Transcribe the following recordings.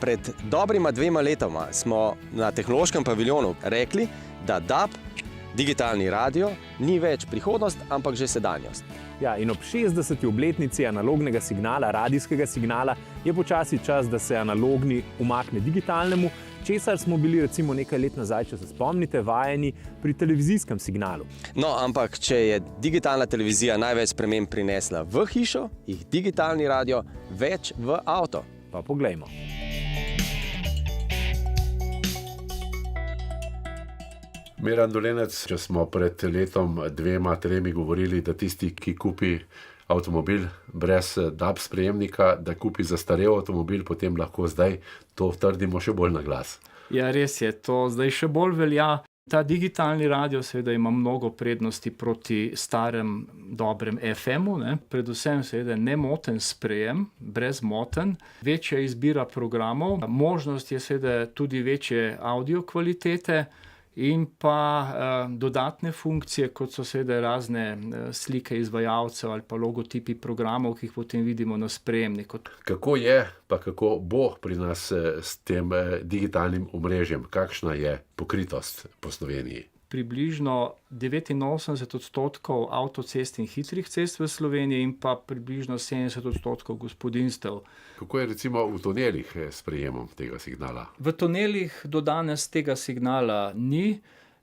Pred dobrima 2 letoma smo na tehnološkem paviljonu rekli, da DAB, digitalni radio, ni več prihodnost, ampak že sedanjost. Ja, in ob 60. obletnici analognega signala, radijskega signala, je počasi čas, da se analogni umakne digitalnemu, česar smo bili recimo nekaj let nazaj, če se spomnite, vajeni pri televizijskem signalu. No, ampak če je digitalna televizija največ sprememb prinesla v hišo, jih digitalni radio več v avto. Pa poglejmo. Miran Dolenec, če smo pred letom 2-3 govorili, da tisti, ki kupi avtomobil brez DAB sprejemnika, da kupi zastarel avtomobil, potem lahko zdaj to trdimo še bolj na glas. Ja, res je, to zdaj še bolj velja. Ta digitalni radio seveda ima mnogo prednosti proti starem dobrem FM-u, predvsem seveda nemoten sprejem, brezmoten, večja izbira programov, možnost je seveda tudi večje audio kvalitete, in pa dodatne funkcije, kot so seveda razne slike izvajalcev ali pa logotipi programov, ki jih potem vidimo na sprejemniku. Kako je, pa kako bo pri nas s tem digitalnim omrežjem? Kakšna je pokritost po Sloveniji? Približno 89% avtocest in hitrih cest v Sloveniji in pa približno 70% gospodinjstev. Kako je recimo v tunelih s prejemom tega signala? V tunelih do danes tega signala ni.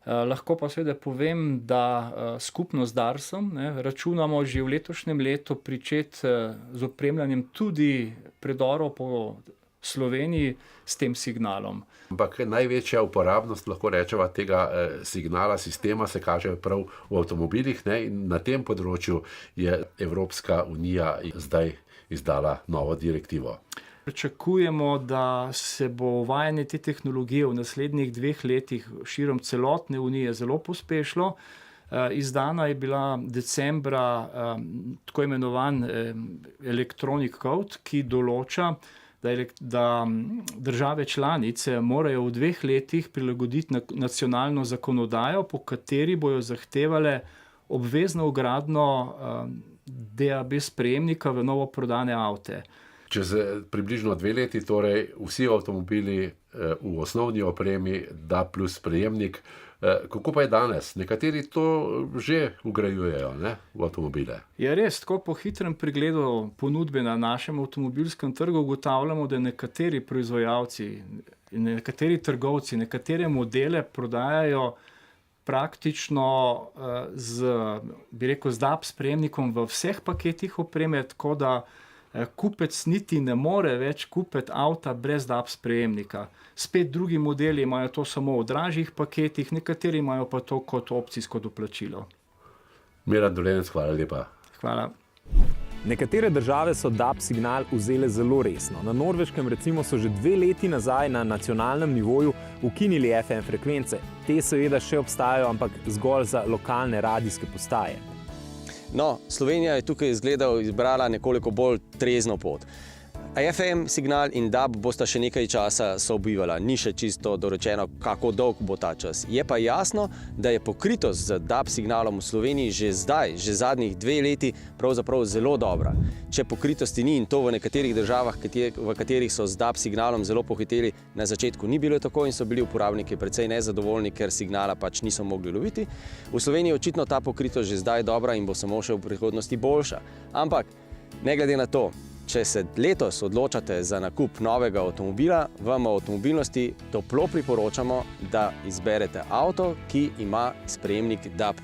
Lahko pa seveda povem, da skupno z Darsom računamo že v letošnjem letu pričeti z opremljanjem tudi predorov po Sloveniji s tem signalom. Ampak največja uporabnost, lahko rečeva, tega signala, sistema se kaže prav v avtomobilih, in na tem področju je Evropska unija zdaj izdala novo direktivo. Pričakujemo, da se bo uvajanje te tehnologije v naslednjih 2 letih širom celotne unije zelo pospešilo. Izdana je bila decembra tako imenovan Electronic Code, ki določa, da države članice morajo v 2 letih prilagoditi nacionalno zakonodajo, po kateri bojo zahtevale obvezno vgradnjo DAB sprejemnika v novoprodane avte. Čez približno 2 leti, torej vsi avtomobili v osnovni opremi DAB+ sprejemnik. Kako pa je danes? Nekateri to že vgrajujejo v avtomobile. Je res, tako po hitrem pregledu ponudbe na našem avtomobilskem trgu ugotavljamo, da nekateri proizvajalci in nekateri trgovci nekatere modele prodajajo praktično z DAB sprejemnikom v vseh paketih opreme, tako da kupec niti ne more več kupiti avta brez DAB sprejemnika. Spet drugi modeli imajo to samo v dražjih paketih, nekateri imajo pa to kot opcijsko doplačilo. Miran Dolenec, hvala lepa. Hvala. Nekatere države so DAB signal vzele zelo resno. Na Norveškem recimo so že 2 leti nazaj na nacionalnem nivoju ukinili FM frekvence. Te seveda še obstajajo, ampak zgolj za lokalne radijske postaje. No, Slovenija je tukaj izbrala nekoliko bolj trezno pot. FM signal in DAB bosta še nekaj časa sobivala, ni še čisto dorečeno, kako dolg bo ta čas. Je pa jasno, da je pokritost z DAB signalom v Sloveniji že zdaj, že zadnjih 2 leti, pravzaprav zelo dobra. Če pokritosti ni, in to v nekaterih državah, v katerih so z DAB signalom zelo pohiteli, na začetku ni bilo tako in so bili uporabniki precej nezadovoljni, ker signala pač niso mogli loviti. V Sloveniji je očitno ta pokritost že zdaj dobra in bo samo še v prihodnosti boljša. Ampak, ne glede na to, če se letos odločate za nakup novega avtomobila, vam v avtomobilnosti toplo priporočamo, da izberete avto, ki ima sprejemnik DAB+.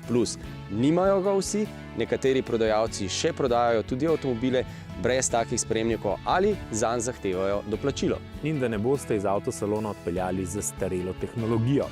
Nimajo ga vsi, nekateri prodajalci še prodajajo tudi avtomobile brez takih sprejemnikov ali zanj zahtevajo doplačilo. In da ne boste iz avtosalona odpeljali z zastarelo tehnologijo.